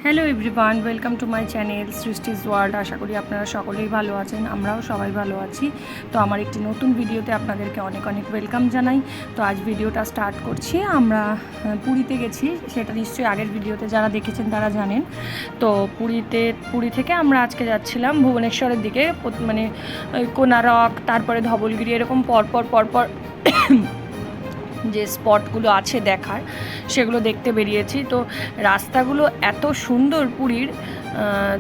Hello everyone, welcome to my channel Srishti's world. আশা করি আপনারা সকলেই ভালো আছেন, আমরাও সবাই ভালো আছি। তো আমার একটি নতুন ভিডিওতে আপনাদেরকে অনেক অনেক ওয়েলকাম জানাই। তো আজ ভিডিওটা স্টার্ট করছি। আমরা পুরীতে গেছি, সেটা নিশ্চয়ই আগের ভিডিওতে যারা দেখেছেন তারা জানেন। তো পুরী থেকে আমরা আজকে যাচ্ছিলাম ভুবনেশ্বরের দিকে, মানে কোনারক, তারপরে ধবলগিরি, এরকম পরপর যে স্পটগুলো আছে দেখার, সেগুলো দেখতে বেরিয়েছি। তো রাস্তাগুলো এত সুন্দর পুরীর,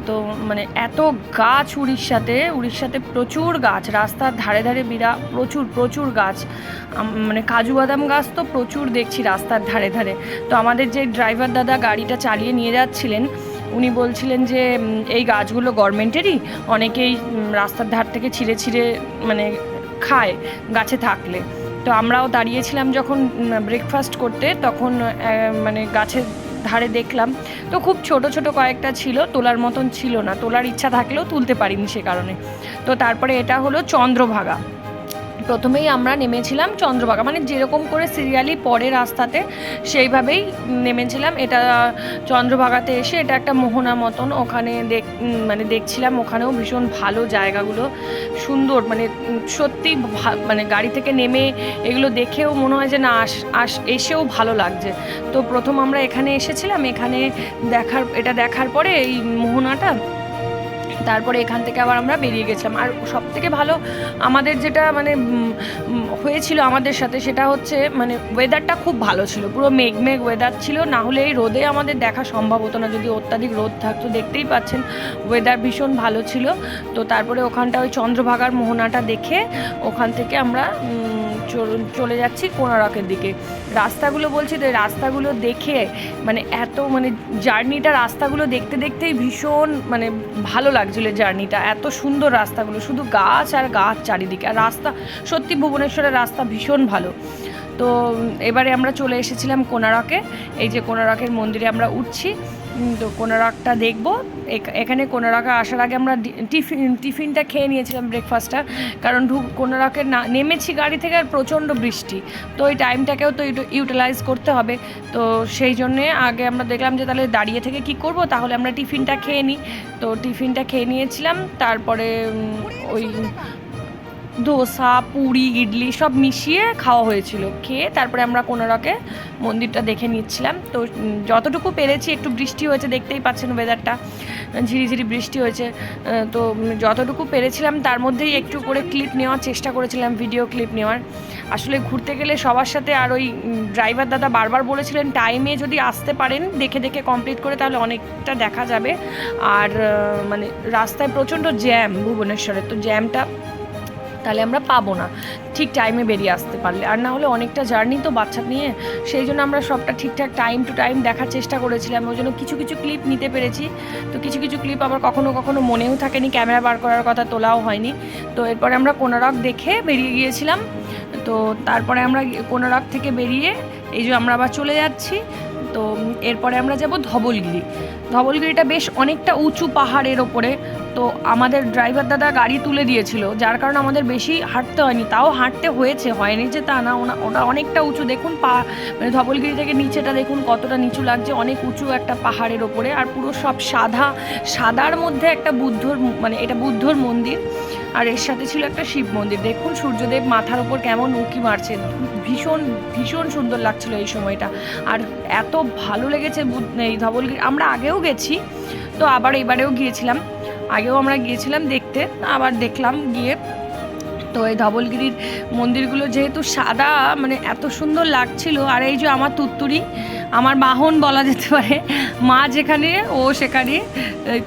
তো মানে এত গাছ, উড়িষ্যাতে প্রচুর গাছ, রাস্তার ধারে ধারে প্রচুর গাছ, মানে কাজু বাদাম গাছ তো প্রচুর দেখছি রাস্তার ধারে ধারে। তো আমাদের যে ড্রাইভার দাদা গাড়িটা চালিয়ে নিয়ে যাচ্ছিলেন, উনি বলছিলেন যে এই গাছগুলো গভর্নমেন্টেরই, অনেকেই রাস্তার ধার থেকে ছিঁড়ে মানে খায় গাছে থাকলে। তো আমরাও দাঁড়িয়েছিলাম যখন ব্রেকফাস্ট করতে, তখন মানে গাছের ধারে দেখলাম। তো খুব ছোট কয়েকটা ছিল, তোলার মতন ছিল না, তোলার ইচ্ছা থাকলেও তুলতে পারিনি সে কারণে। তো তারপরে এটা হলো চন্দ্রভাগা। প্রথমেই আমরা নেমেছিলাম চন্দ্রভাগা, মানে যেরকম করে সিরিয়ালি পরে রাস্তাতে সেইভাবেই নেমেছিলাম। এটা চন্দ্রভাগাতে এসে এটা একটা মোহনা মতন, ওখানে মানে দেখছিলাম, ওখানেও ভীষণ ভালো জায়গাগুলো, সুন্দর, মানে সত্যি মানে গাড়ি থেকে নেমে এগুলো দেখেও মনে হয় যে না এসেও ভালো লাগছে। তো প্রথম আমরা এখানে এসেছিলাম, এখানে এটা দেখার পরে এই মোহনাটা, তারপরে এখান থেকে আবার আমরা বেরিয়ে গেছিলাম। আর সবথেকে ভালো আমাদের যেটা মানে হয়েছিল আমাদের সাথে, সেটা হচ্ছে মানে ওয়েদারটা খুব ভালো ছিল, পুরো মেঘ ওয়েদার ছিল, না হলে এই রোদে আমাদের দেখা সম্ভব হতো না। যদি অত্যাধিক রোদ থাকতো, দেখতেই পাচ্ছেন ওয়েদার ভীষণ ভালো ছিল। তো তারপরে ওখানটা ওই চন্দ্রভাগার মোহনাটা দেখে ওখান থেকে আমরা চলে যাচ্ছি কোনারকের দিকে। রাস্তাগুলো বলছি তো, রাস্তাগুলো দেখে মানে এত মানে জার্নিটা, রাস্তাগুলো দেখতেই ভীষণ মানে ভালো লাগছিল জার্নিটা, এত সুন্দর রাস্তাগুলো, শুধু গাছ আর গাছ চারিদিকে। আর রাস্তা সত্যি ভুবনেশ্বরের রাস্তা ভীষণ ভালো। তো এবারে আমরা চলে এসেছিলাম কোনারকে। এই যে কোনারকের মন্দিরে আমরা উঠছি, তো কোনারকটা দেখবো। এখানে কোনারকে আসার আগে আমরা টিফিনটা খেয়ে নিয়েছিলাম, ব্রেকফাস্টটা, কারণ কোনারকে নেমেছি গাড়ি থেকে আর প্রচণ্ড বৃষ্টি, তো ওই টাইমটাকেও তো ইউটিলাইজ করতে হবে। তো সেই জন্যে আগে আমরা দেখলাম যে তাহলে দাঁড়িয়ে থেকে কি করব, তাহলে আমরা টিফিনটা খেয়ে নিই। তো টিফিনটা খেয়ে নিয়েছিলাম, তারপরে ওই ধোসা, পুরি, ইডলি সব মিশিয়ে খাওয়া হয়েছিল। খেয়ে তারপরে আমরা কোনারকে মন্দিরটা দেখে নিচ্ছিলাম। তো যতটুকু পেরেছি, একটু বৃষ্টি হয়েছে, দেখতেই পাচ্ছেন ওয়েদারটা, ঝিরিঝিরি বৃষ্টি হয়েছে। তো যতটুকু পেরেছিলাম তার মধ্যেই একটু করে ক্লিপ নেওয়ার চেষ্টা করেছিলাম, ভিডিও ক্লিপ নেওয়ার। আসলে ঘুরতে গেলে সবার সাথে, আর ওই ড্রাইভার দাদা বারবার বলেছিলেন টাইমে যদি আসতে পারেন দেখে কমপ্লিট করে, তাহলে অনেকটা দেখা যাবে। আর মানে রাস্তায় প্রচণ্ড জ্যাম ভুবনেশ্বরে, তো জ্যামটা তাহলে আমরা পাবো না ঠিক টাইমে বেরিয়ে আসতে পারলে। আর না হলে অনেকটা জার্নি তো বাচ্চা নিয়ে, সেই জন্য আমরা সবটা ঠিকঠাক টাইম টু টাইম দেখার চেষ্টা করেছিলাম। ওই জন্য কিছু ক্লিপ নিতে পেরেছি। তো কিছু ক্লিপ আবার কখনো মনেও থাকেনি, ক্যামেরা বার করার কথা তোলাও হয়নি। তো এরপরে আমরা কোনারক দেখে বেরিয়ে গিয়েছিলাম। তো তারপরে আমরা কোনারক থেকে বেরিয়ে এই যে আমরা আবার চলে যাচ্ছি। তো এরপরে আমরা যাব ধবলগিরিটা বেশ অনেকটা উঁচু পাহাড়ের ওপরে। তো আমাদের ড্রাইভার দাদা গাড়ি তুলে দিয়েছিল, যার কারণে আমাদের বেশি হাঁটতে হয়নি, তাও হাঁটতে হয়নি যে তা না, ওটা অনেকটা উঁচু। দেখুন মানে ধবলগিরি থেকে নিচেটা দেখুন কতটা নিচু লাগছে, অনেক উঁচু একটা পাহাড়ের ওপরে। আর পুরো সব সাদার মধ্যে একটা মানে এটা বুদ্ধর মন্দির, আর এর সাথে ছিল একটা শিব মন্দির। দেখুন সূর্যদেব মাথার ওপর কেমন উঁকি মারছে, ভীষণ সুন্দর লাগছিল এই সময়টা। আর এত ভালো লেগেছে এই ধবলগিরি। আমরা আগেও গেছি, তো আবার এবারেও গিয়েছিলাম, আগেও আমরা গিয়েছিলাম দেখতে, আবার দেখলাম গিয়ে। তো এই ধবলগিরির মন্দিরগুলো যেহেতু সাদা, মানে এত সুন্দর লাগছিল। আর এই যে আমার তুত্তুরি, আমার বাহন বলা যেতে পারে, মা যেখানে ও সেখানে,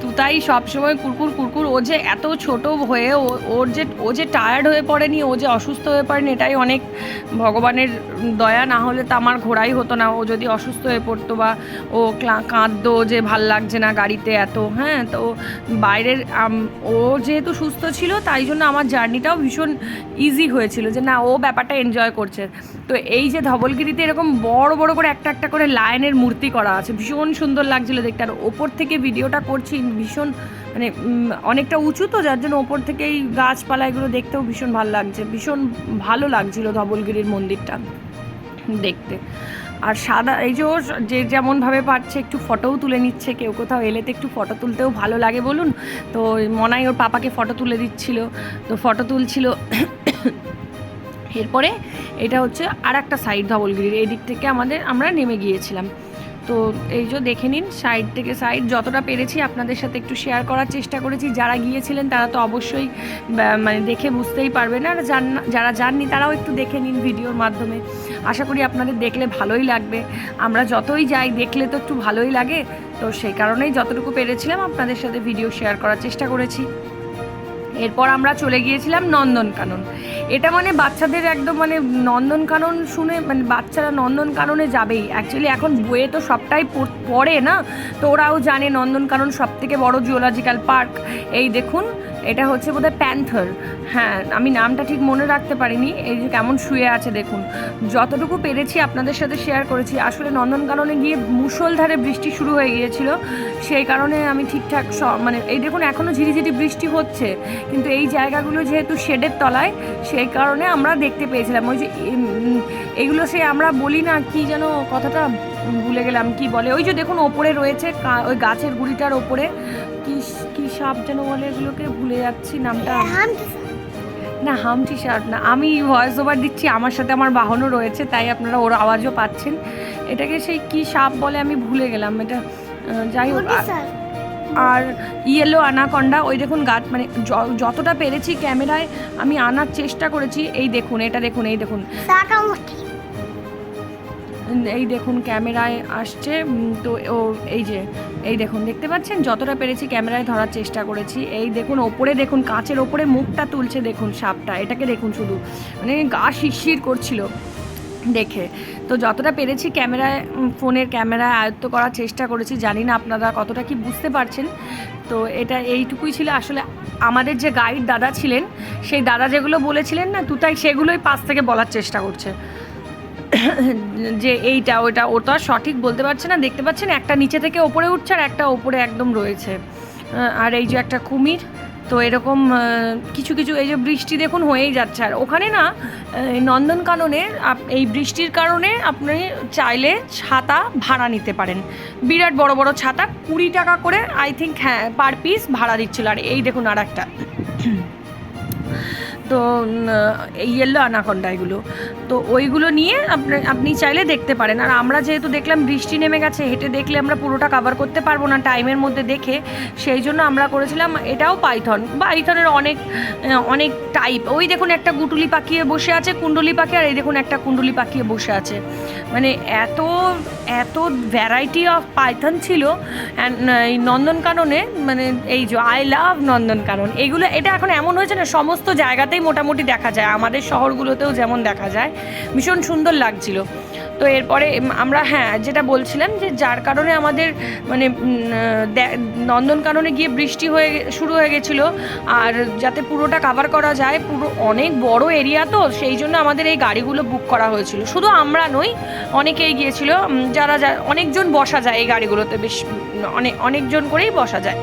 তুতাই সবসময় কুরকুর। ও যে এত ছোট হয়ে ও যে টায়ার্ড হয়ে পড়েনি, ও যে অসুস্থ হয়ে পড়েনি, এটাই অনেক ভগবানের দয়া। না হলে তো আমার ঘোরাই হতো না। ও যদি অসুস্থ হয়ে পড়তো বা ও কাঁদতো যে ভাল লাগছে না গাড়িতে এত, হ্যাঁ, তো বাইরের ও যেহেতু সুস্থ ছিল, তাই জন্য আমার জার্নিটাও ভীষণ ইজি হয়েছিল, যে না ও ব্যাপারটা এনজয় করছে। তো এই যে ধবলগিরিতে এরকম বড় করে একটা করে লায়নের মূর্তি করা আছে, ভীষণ সুন্দর লাগছিল দেখতে। আর ওপর থেকে ভিডিওটা করছি, ভীষণ মানে অনেকটা উঁচু, তো যার জন্য ওপর থেকে এই গাছপালা এগুলো দেখতেও ভীষণ ভালো লাগছে, ভীষণ ভালো লাগছিল ধবলগিরির মন্দিরটা দেখতে। আর সাদা এই যে ওর যে যেমনভাবে পারছে একটু ফটোও তুলে নিচ্ছে, কেউ কোথাও এলে তো একটু ফটো তুলতেও ভালো লাগে বলুন। তো মনাই ওর পাপাকে ফটো তুলে দিচ্ছিল, তো ফটো তুলছিল। এরপরে এটা হচ্ছে আর একটা সাইড ধবলগিরির, এই দিক থেকে আমরা নেমে গিয়েছিলাম। তো এই যে দেখে নিন সাইড থেকে সাইড যতটা পেরেছি আপনাদের সাথে একটু শেয়ার করার চেষ্টা করেছি। যারা গিয়েছিলেন তারা তো অবশ্যই মানে দেখে বুঝতেই পারবেন, আর যারা যাননি তারাও একটু দেখে নিন ভিডিওর মাধ্যমে। আশা করি আপনাদের দেখলে ভালোই লাগবে। আমরা যতই যাই দেখলে তো একটু ভালোই লাগে, তো সেই কারণেই যতটুকু পেরেছিলাম আপনাদের সাথে ভিডিও শেয়ার করার চেষ্টা করেছি। এরপর আমরা চলে গিয়েছিলাম নন্দনকানন। এটা মানে বাচ্চাদের একদম মানে নন্দনকানন শুনে মানে বাচ্চারা নন্দনকাননে যাবেই। অ্যাকচুয়ালি এখন বইয়ে তো সবটাই পড়ে না, তো ওরাও জানে নন্দনকানন সবথেকে বড় জুওলজিক্যাল পার্ক। এই দেখুন এটা হচ্ছে বোধহয় প্যান্থার, হ্যাঁ আমি নামটা ঠিক মনে রাখতে পারিনি। এই যে কেমন শুয়ে আছে দেখুন। যতটুকু পেরেছি আপনাদের সাথে শেয়ার করেছি। আসলে নন্দনকাননে গিয়ে মুষলধারে বৃষ্টি শুরু হয়ে গিয়েছিল, সেই কারণে আমি ঠিকঠাক মানে এই দেখুন এখনও ঝিরিঝিরি বৃষ্টি হচ্ছে, কিন্তু এই জায়গাগুলো যেহেতু শেডের তলায় সেই কারণে আমরা দেখতে পেয়েছিলাম। ওই যে এগুলো সে আমরা বলি না কি যেন কথাটা ভুলে গেলাম কি বলে, ওই যে দেখুন ওপরে রয়েছে ওই গাছের গুড়িটার ওপরে কি কি সাপ যেন বলে, এগুলোকে ভুলে যাচ্ছি নামটা। না হামটি শার্ট না, আমি ভয়েস ওভার দিচ্ছি, আমার সাথে আমার বাহনও রয়েছে তাই আপনারা ওর আওয়াজও পাচ্ছেন। এটাকে সেই কি সাপ বলে আমি ভুলে গেলাম এটা, যাই হোক। আর ইয়েলো অ্যানাকন্ডা, ওই দেখুন গাছ মানে যতটা পেরেছি ক্যামেরায় আমি আনার চেষ্টা করেছি। এই দেখুন এটা দেখুন, এই দেখুন এই দেখুন ক্যামেরায় আসছে তো ও এই দেখুন দেখতে পাচ্ছেন, যতটা পেরেছি ক্যামেরায় ধরার চেষ্টা করেছি। এই দেখুন ওপরে দেখুন কাঁচের ওপরে মুখটা তুলছে দেখুন সাপটা, এটাকে দেখুন শুধু মানে গা শিরশির করছিল দেখে। তো যতটা পেরেছি ক্যামেরায় ফোনের ক্যামেরায় আয়ত্ত করার চেষ্টা করেছি, জানি না আপনারা কতটা কি বুঝতে পারছেন। তো এটা এইটুকুই ছিল। আসলে আমাদের যে গাইড দাদা ছিলেন সেই দাদা যেগুলো বলেছিলেন না তুতাই, সেগুলোই পাশ থেকে বলার চেষ্টা করছে যে এইটা ওটা, ও তো আর সঠিক বলতে পারছে না। দেখতে পাচ্ছেন একটা নিচে থেকে ওপরে উঠছে আর একটা ওপরে একদম রয়েছে। আর এই যে একটা কুমির, তো এরকম কিছু কিছু এই যে বৃষ্টি দেখুন হয়েই যাচ্ছে। আর ওখানে না নন্দনকাননে এই বৃষ্টির কারণে আপনি চাইলে ছাতা ভাড়া নিতে পারেন, বিরাট বড় বড় ছাতা 20 টাকা করে আই থিঙ্ক, হ্যাঁ পার পিস ভাড়া দিচ্ছিল। আর এই দেখুন আর একটা তো এই ইয়েলো অ্যানাকন্ডা এগুলো, তো ওইগুলো নিয়ে আপনি চাইলে দেখতে পারেন। আর আমরা যেহেতু দেখলাম বৃষ্টি নেমে গেছে, হেঁটে দেখলে আমরা পুরোটা কভার করতে পারবো না টাইমের মধ্যে দেখে, সেই জন্য আমরা করেছিলাম এটাও পাইথনের অনেক টাইপ। ওই দেখুন একটা গুটুলি পাখিয়ে বসে আছে, কুণ্ডলি পাখি, আর এই দেখুন একটা কুণ্ডলি পাখিয়ে বসে আছে। মানে এত এত ভ্যারাইটি অফ পাইথন ছিল এই নন্দনকাননে। মানে এই যে আই লাভ নন্দনকানন, এগুলো এটা এখন এমন হয়েছে না সমস্ত জায়গাতেই মোটামুটি দেখা যায়, আমাদের শহরগুলোতেও যেমন দেখা যায়, ভীষণ সুন্দর লাগছিল। তো এরপরে আমরা হ্যাঁ যেটা বলছিলাম যে যার কারণে আমাদের মানে নন্দনকাননে গিয়ে বৃষ্টি শুরু হয়ে গেছিলো, আর যাতে পুরোটা কভার করা যায়, পুরো অনেক বড় এরিয়া তো সেই জন্য আমাদের এই গাড়িগুলো বুক করা হয়েছিল। শুধু আমরা নই, অনেকেই গিয়েছিল, যারা অনেকজন বসা যায় এই গাড়িগুলোতে, বেশ অনেকজন করেই বসা যায়।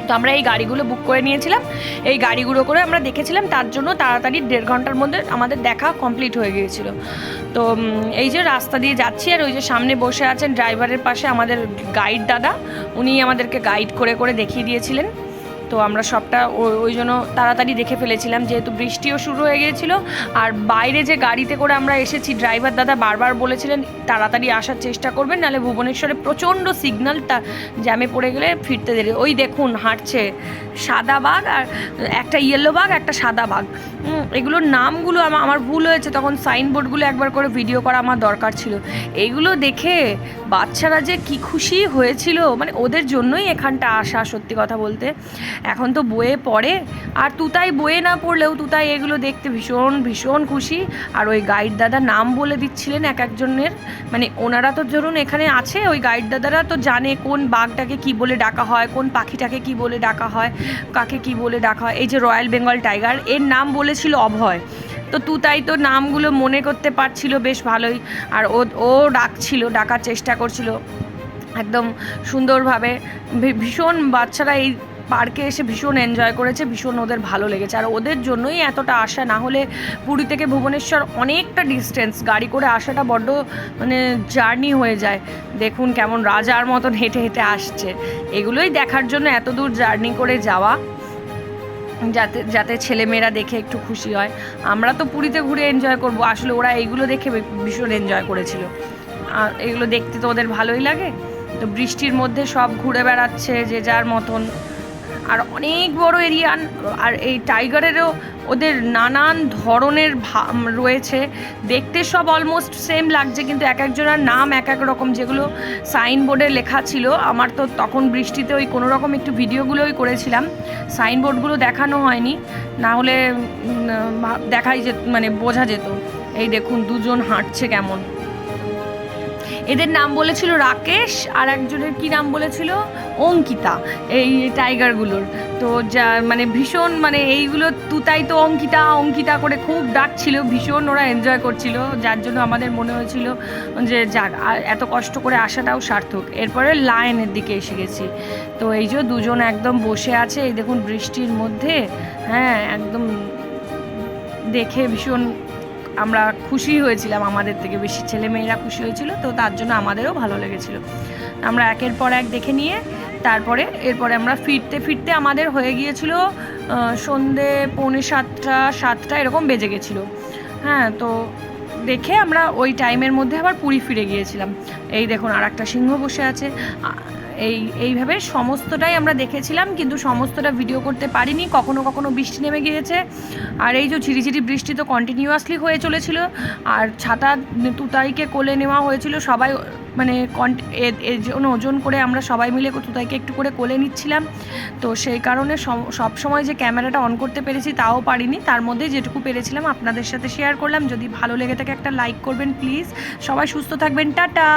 তো আমরা এই গাড়িগুলো বুক করে নিয়েছিলাম, এই গাড়িগুলো করে আমরা দেখেছিলাম, তার জন্য তাড়াতাড়ি 1.5 ঘন্টার মধ্যে আমাদের দেখা কমপ্লিট হয়ে গিয়েছিল। তো এই যে রাস্তা দিয়ে যাচ্ছি, আর ওই যে সামনে বসে আছেন ড্রাইভারের পাশে আমাদের গাইড দাদা, উনি আমাদেরকে গাইড করে করে দেখিয়ে দিয়েছিলেন। তো আমরা সবটা ওই জন্য তাড়াতাড়ি দেখে ফেলেছিলাম, যেহেতু বৃষ্টিও শুরু হয়ে গিয়েছিল। আর বাইরে যে গাড়িতে করে আমরা এসেছি, ড্রাইভার দাদা বারবার বলেছিলেন তাড়াতাড়ি আসার চেষ্টা করবেন, নাহলে ভুবনেশ্বরে প্রচণ্ড সিগন্যালটা জ্যামে পড়ে গেলে ফিরতে দেরি। ওই দেখুন হাঁটছে সাদা বাঘ, আর একটা ইয়েলো বাঘ, একটা সাদা বাঘ। এগুলোর নামগুলো আমার ভুল হয়েছে, তখন সাইনবোর্ডগুলো একবার করে ভিডিও করা আমার দরকার ছিল। এইগুলো দেখে বাচ্চারা যে কি খুশি হয়েছিল, মানে ওদের জন্যই এখানটা আসা সত্যি কথা বলতে। এখন তো বইয়ে পড়ে, আর তুতাই বইয়ে না পড়লেও তুতাই এগুলো দেখতে ভীষণ ভীষণ খুশি। আর ওই গাইড দাদা নাম বলে দিচ্ছিলেন এক একজনের, মানে ওনারা তো ধরুন এখানে আছে, ওই গাইড দাদারা তো জানে কোন বাঘটাকে কি বলে ডাকা হয়, কোন পাখিটাকে কি বলে ডাকা হয়, কাকে কি বলে ডাকা হয়। এই যে রয়্যাল বেঙ্গল টাইগার, এর নাম বলেছিল অভয়। তো তুতাই তো নামগুলো মনে করতে পারছিল বেশ ভালোই, আর ও ডাকার চেষ্টা করছিল একদম সুন্দরভাবে। ভীষণ বাচ্চারা পার্কে এসে ভীষণ এনজয় করেছে, ভীষণ ওদের ভালো লেগেছে। আর ওদের জন্যই এতটা আসা, না হলে পুরী থেকে ভুবনেশ্বর অনেকটা ডিস্টেন্স, গাড়ি করে আসাটা বড্ড মানে জার্নি হয়ে যায়। দেখুন কেমন রাজার মতন হেঁটে হেঁটে আসছে, এগুলোই দেখার জন্য এত দূর জার্নি করে যাওয়া, যাতে যাতে ছেলেমেয়েরা দেখে একটু খুশি হয়। আমরা তো পুরীতে ঘুরে এনজয় করব, আসলে ওরা এইগুলো দেখে ভীষণ এনজয় করেছিল। আর এগুলো দেখতে তো ওদের ভালোই লাগে। তো বৃষ্টির মধ্যে সব ঘুরে বেড়াচ্ছে যে যার মতন। আর অনেক বড় এরিয়া, আর এই টাইগারেরও ওদের নানান ধরনের রয়েছে, দেখতে সব অলমোস্ট সেম লাগছে, কিন্তু এক একজনের নাম এক এক রকম। যেগুলো সাইনবোর্ডে লেখা ছিল, আমার তো তখন বৃষ্টিতে ওই কোনো রকম একটু ভিডিওগুলোই করেছিলাম, সাইনবোর্ডগুলো দেখানো হয়নি, না হলে দেখাই যেত, মানে বোঝা যেত। এই দেখুন দুজন হাঁটছে কেমন। এদের নাম বলেছিল রাকেশ, আর একজনের কি নাম বলেছিল অঙ্কিতা, এই টাইগারগুলোর। তো যা মানে ভীষণ মানে এইগুলো তুতাই তো অঙ্কিতা অঙ্কিতা করে খুব ডাকছিল, ভীষণ ওরা এনজয় করছিল, যার জন্য আমাদের মনে হয়েছিল যে যাক এত কষ্ট করে আসাটাও সার্থক। এরপরে লায়নের দিকে এসে গেছি। তো এই যে দুজন একদম বসে আছে, এই দেখুন বৃষ্টির মধ্যে, হ্যাঁ একদম দেখে ভীষণ আমরা খুশি হয়েছিলাম, আমাদের থেকে বেশি ছেলেমেয়েরা খুশি হয়েছিল, তো তার জন্য আমাদেরও ভালো লেগেছিল। আমরা একের পর এক দেখে নিয়ে তারপরে এরপরে আমরা ফিরতে ফিরতে আমাদের হয়ে গিয়েছিল সন্ধে 6:45-7টা এরকম বেজে গেছিলো। হ্যাঁ, তো দেখে আমরা ওই টাইমের মধ্যে আবার পুরী ফিরে গিয়েছিলাম। এই দেখুন আর একটা সিংহ বসে আছে। এইভাবে সমস্তটাই আমরা দেখেছিলাম, কিন্তু সমস্তটা ভিডিও করতে পারিনি, কখনো কখনো বৃষ্টি নেমে গিয়েছে। আর এই যে ঝিরিঝিরি বৃষ্টি তো কন্টিনিউয়াসলি হয়ে চলেছিল, আর ছাতা তুতাইকে কোলে নেওয়া হয়েছিল সবাই, মানে ওজন করে আমরা সবাই মিলে তুতাইকে একটু করে কোলে নিচ্ছিলাম। তো সেই কারণে সব সময় যে ক্যামেরাটা অন করতে পেরেছি তাও পারিনি, তার মধ্যে যেটুকু পেরেছিলাম আপনাদের সাথে শেয়ার করলাম। যদি ভালো লেগে থাকে একটা লাইক করবেন প্লিজ। সবাই সুস্থ থাকবেন, টাটা।